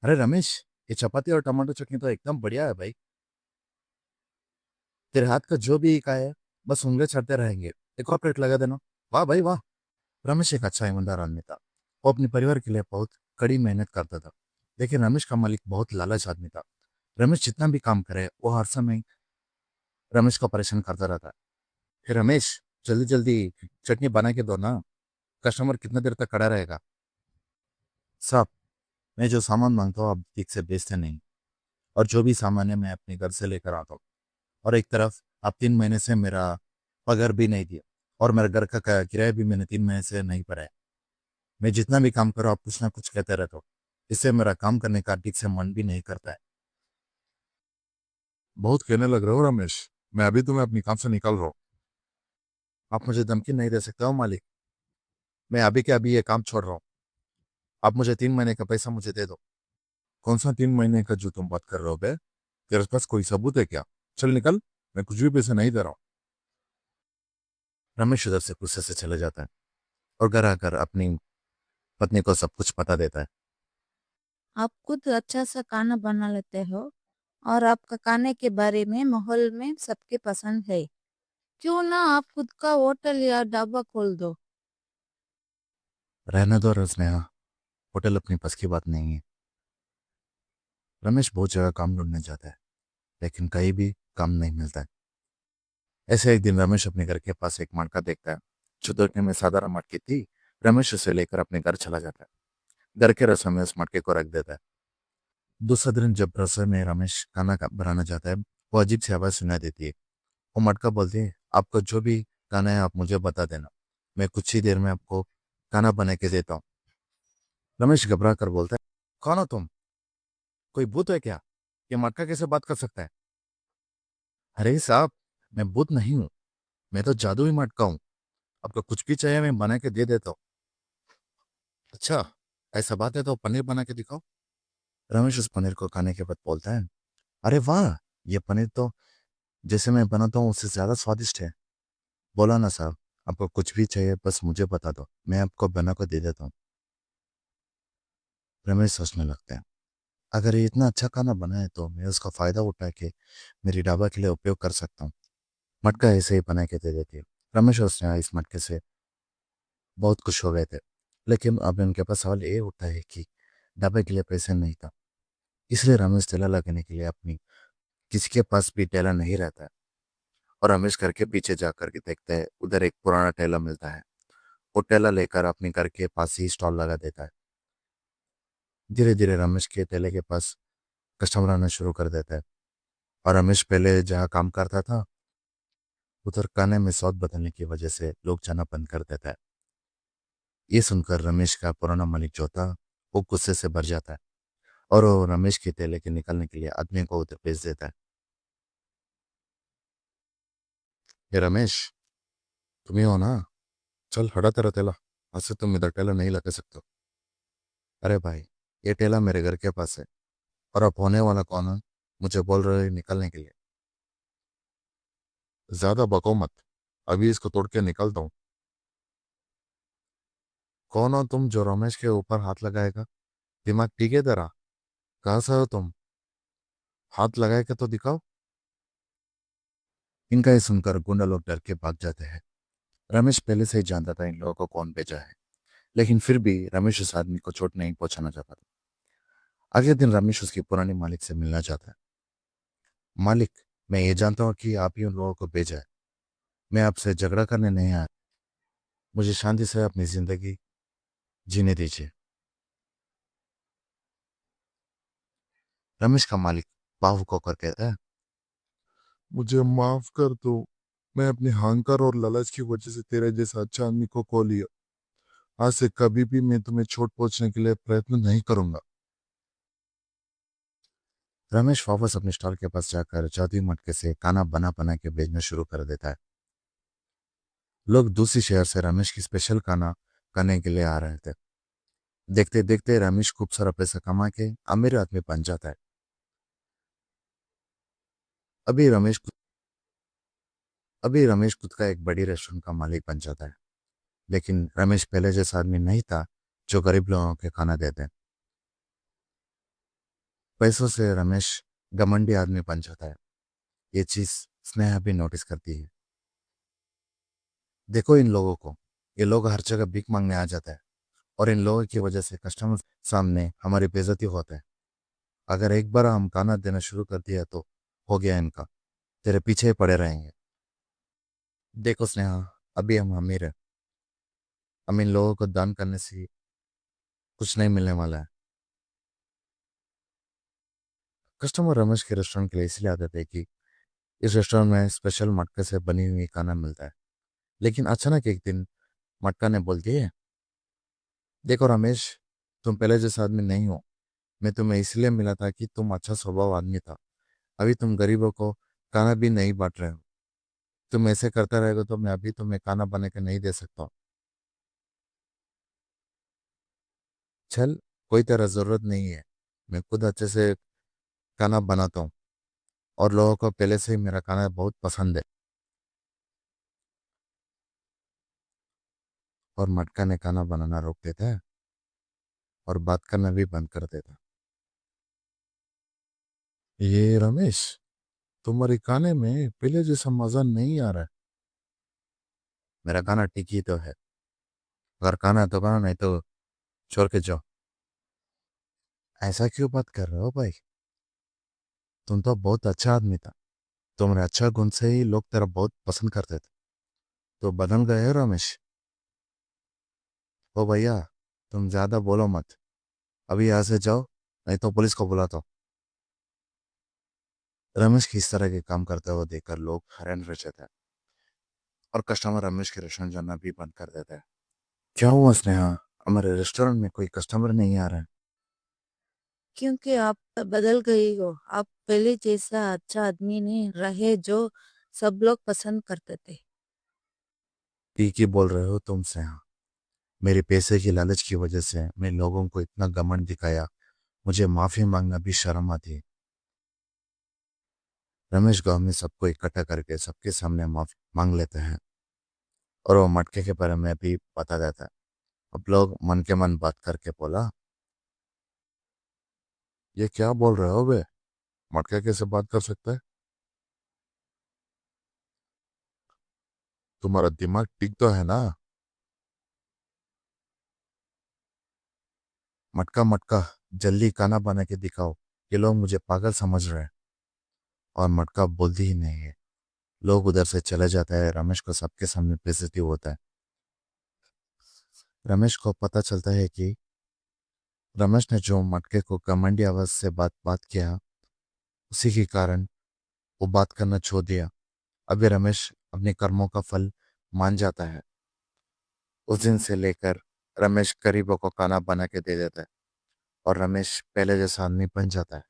अरे रमेश, ये चपाती और टमाटो चटनी तो एकदम बढ़िया है भाई। तेरे हाथ का जो भी का है, बस उंगली चढ़ते रहेंगे। एक और प्लेट लगा देना। वाह भाई वाह। रमेश एक अच्छा ईमानदार आदमी था। वो अपने परिवार के लिए बहुत कड़ी मेहनत करता था। लेकिन रमेश का मालिक बहुत लालच आदमी था। रमेश जितना भी काम करे वो हर समय रमेश को परेशान करता रहता है। फिर रमेश, जल्दी जल्दी चटनी बना के दो ना। कस्टमर कितना देर तक खड़ा रहेगा। साहब, मैं जो सामान मांगता हूँ आप ठीक से बेचते नहीं। और जो भी सामान है मैं अपने घर से लेकर आता हूँ। और एक तरफ आप 3 महीने से मेरा पगार भी नहीं दिया। और मेरे घर का किराया भी मैंने 3 महीने से नहीं भरा है। मैं जितना भी काम करूँ आप कुछ ना कुछ कहते रहते हो। इससे मेरा काम करने का ठीक से मन भी नहीं करता है। बहुत कहने लग रहे हो रमेश। मैं अभी तुम्हें अपनी काम से निकाल रहा हूँ। आप मुझे धमकी नहीं दे सकते हो मालिक। मैं अभी के अभी ये काम छोड़ रहा हूँ। आप मुझे 3 महीने का पैसा मुझे दे दो। कौन सा 3 महीने का जो तुम बात कर रहे हो बे? तेरे पास कोई सबूत है क्या? चल निकल। मैं कुछ भी पैसे नहीं दे रहा हूँ। रमेश उधर से गुस्से से चले जाता है और घर आकर अपनी पत्नी को सब कुछ बता देता है। आप खुद अच्छा सा खाना बना लेते हो और आपका खाने के बारे में माहौल में सबके पसंद है। क्यों ना आप खुद का होटल या ढाबा खोल दो। रहने दो स्नेहा। होटल अपनी बस की बात नहीं है। रमेश बहुत जगह काम ढूंढने जाता है, लेकिन कहीं भी काम नहीं मिलता है। ऐसे एक दिन रमेश अपने घर के पास एक मटका देखता है, जो देखने में साधारण मटकी थी। रमेश उसे लेकर अपने घर चला जाता है। घर के रसोई में उस मटके को रख देता है। दूसरा दिन जब रसोई में रमेश खाना बनाना चाहता है, वो अजीब सी आवाज सुनाई देती है। वो मटका बोलती है, आपको जो भी खाना है आप मुझे बता देना। मैं कुछ ही देर में आपको खाना बना के देता हूँ। रमेश घबरा कर बोलता है, कौन हो तुम? कोई भूत है क्या? ये मटका कैसे बात कर सकता है? अरे साहब, मैं भूत नहीं हूँ। मैं तो जादुई मटका हूँ। आपको कुछ भी चाहिए मैं बना के दे देता हूँ। अच्छा, ऐसा बात है तो पनीर बना के दिखाओ। रमेश उस पनीर को खाने के बाद बोलता है, अरे वाह, ये पनीर तो जैसे मैं बनाता हूँ उससे ज्यादा स्वादिष्ट है। बोला ना साहब, आपको कुछ भी चाहिए बस मुझे बता दो, मैं आपको बना कर दे देता हूँ। रमेश सोचने लगता है, अगर ये इतना अच्छा खाना बना है तो मैं उसका फायदा उठा के मेरी ढाबा के लिए उपयोग कर सकता हूँ। मटका ऐसे ही बना के दे देती है। रमेश और स्नेहा इस मटके से बहुत खुश हो गए थे। लेकिन अब उनके पास सवाल ये उठा है कि ढाबे के लिए पैसे नहीं था। इसलिए रमेश ठेला लगाने के लिए अपनी किसी के पास भी ठेला नहीं रहता है। और रमेश घर के पीछे जाकर के देखता है, उधर एक पुराना ठेला मिलता है। वो ठेला लेकर अपने घर के पास ही स्टॉल लगा देता है। धीरे धीरे रमेश के ठेले के पास कस्टमर आना शुरू कर देता है। और रमेश पहले जहाँ काम करता था उधर खाने में स्वाद बदलने की वजह से लोग जाना बंद कर देता है। ये सुनकर रमेश का पुराना मालिक जो था वो गुस्से से भर जाता है। और वो रमेश के ठेले के निकालने के लिए आदमी को उधर भेज देता है। ये रमेश, तुम ही हो ना? चल हटा तेरा ठेला। आज से तुम इधर ठेला नहीं लगा सकते हो। अरे भाई, ये ठेला मेरे घर के पास है। और अब होने वाला कौन है? मुझे बोल रहे हो निकलने के लिए। ज्यादा बको मत। अभी इसको तोड़ के निकलता हूँ। कौन हो तुम जो रमेश के ऊपर हाथ लगाएगा? दिमाग ठीक है तेरा? कहाँ से हो तुम? हाथ लगाए के तो दिखाओ। इनका ये सुनकर गुंडा लोग डर के भाग जाते हैं। रमेश पहले से ही जानता था इन लोगों को कौन भेजा है। लेकिन फिर भी रमेश उस आदमी को चोट नहीं पहुंचाना चाहता था। अगले दिन रमेश उसके पुराने मालिक से मिलना चाहता है। मालिक, मैं ये जानता हूँ कि आप ही उन लोगों को भेजा है। मैं आपसे झगड़ा करने नहीं आया। मुझे शांति से अपनी जिंदगी जीने दीजिए। रमेश का मालिक भावुक होकर कहता है, मुझे माफ कर दो। मैं अपने अहंकार और लालच की वजह से तेरे जैसा अच्छा आदमी को खो लिया। आज से कभी भी मैं तुम्हें चोट पहुंचने के लिए प्रयत्न नहीं करूंगा। रमेश वापस अपने स्टॉल के पास जाकर जादुई मटके से खाना बना बना के बेचना शुरू कर देता है। लोग दूसरी शहर से रमेश की स्पेशल खाना खाने के लिए आ रहे थे। देखते देखते रमेश खूब सारा पैसा कमा के अमीर आदमी बन जाता है। अभी रमेश अभी रमेश खुद का एक बड़ी रेस्टोरेंट का मालिक बन जाता है। लेकिन रमेश पहले जैसा आदमी नहीं था जो गरीब लोगों के खाना देते हैं। पैसों से रमेश घमंडी आदमी बन जाता है। ये चीज स्नेहा भी नोटिस करती है। देखो इन लोगों को, ये लोग हर जगह भीख मांगने आ जाता है और इन लोगों की वजह से कस्टमर सामने हमारी बेइज्जती होता है। अगर एक बार हम खाना देना शुरू कर दिया तो हो गया इनका, तेरे पीछे ही पड़े रहेंगे। देखो स्नेहा, अभी हम अमीर है, हम इन लोगों को दान करने से कुछ नहीं मिलने वाला है। कस्टमर रमेश के रेस्टोरेंट के लिए इसलिए आते थे कि इस रेस्टोरेंट में स्पेशल मटके से बनी हुई खाना मिलता है। लेकिन अचानक एक दिन मटका ने बोल दिया, देखो रमेश, तुम पहले जैसा आदमी नहीं हो। मैं तुम्हें इसलिए मिला था कि तुम अच्छा स्वभाव आदमी था। अभी तुम गरीबों को खाना भी नहीं बांट रहे हो। तुम ऐसे करता रहेगा तो मैं अभी तुम्हें खाना बना के नहीं दे सकता। चल, कोई तेरा जरूरत नहीं है, मैं खुद अच्छे से खाना बनाता हूँ और लोगों को पहले से ही मेरा खाना बहुत पसंद है। और मटका ने खाना बनाना रोक देता है और बात करना भी बंद कर देता। ये रमेश, तुम्हारे खाने में पहले जैसा मजा नहीं आ रहा है। मेरा खाना ठीक ही तो है। अगर खाना है तो खाना, नहीं तो छोड़ के जाओ। ऐसा क्यों बात कर रहे हो भाई? तुम तो बहुत अच्छा आदमी था। तुम्हारे अच्छा गुण से ही लोग तेरा बहुत पसंद करते थे। तो बदल गए हो रमेश। ओ भैया, तुम ज्यादा बोलो मत। अभी यहाँ से जाओ, नहीं तो पुलिस को बुलाता हूँ। रमेश की इस तरह के काम करते हुए देखकर लोग हैरान रह जाते हैं और कस्टमर रमेश के रेस्टोरेंट जाना भी बंद कर देते हैं। क्या हुआ स्नेहा, हमारे रेस्टोरेंट में कोई कस्टमर नहीं आ रहा है? क्योंकि आप बदल गई हो। आप पहले जैसा अच्छा आदमी नहीं रहे जो सब लोग पसंद करते थे। ठीक ही बोल रहे हो तुम स्नेहा। मेरे पैसे की लालच की वजह से मैं लोगों को इतना घमंड दिखाया, मुझे माफी मांगना भी शर्म आती है। रमेश गांव में सबको इकट्ठा करके सबके सामने माफी मांग लेते हैं और वो मटके के बारे में भी बता देता है। अब लोग मन के मन बात करके बोला, ये क्या बोल रहे हो बे? मटका कैसे बात कर सकता है? तुम्हारा दिमाग ठीक तो है ना? मटका मटका, जल्दी खाना बना के दिखाओ। ये लोग मुझे पागल समझ रहे हैं। और मटका बोलती ही नहीं है। लोग उधर से चले जाते हैं। रमेश को सबके सामने बेइज्जती होता है। रमेश को पता चलता है कि रमेश ने जो मटके को घमंडी आवाज से बात बात किया, उसी के कारण वो बात करना छोड़ दिया। अभी रमेश अपने कर्मों का फल मान जाता है। उस दिन से लेकर रमेश गरीबों को खाना बना के दे देता है और रमेश पहले जैसा आदमी बन जाता है।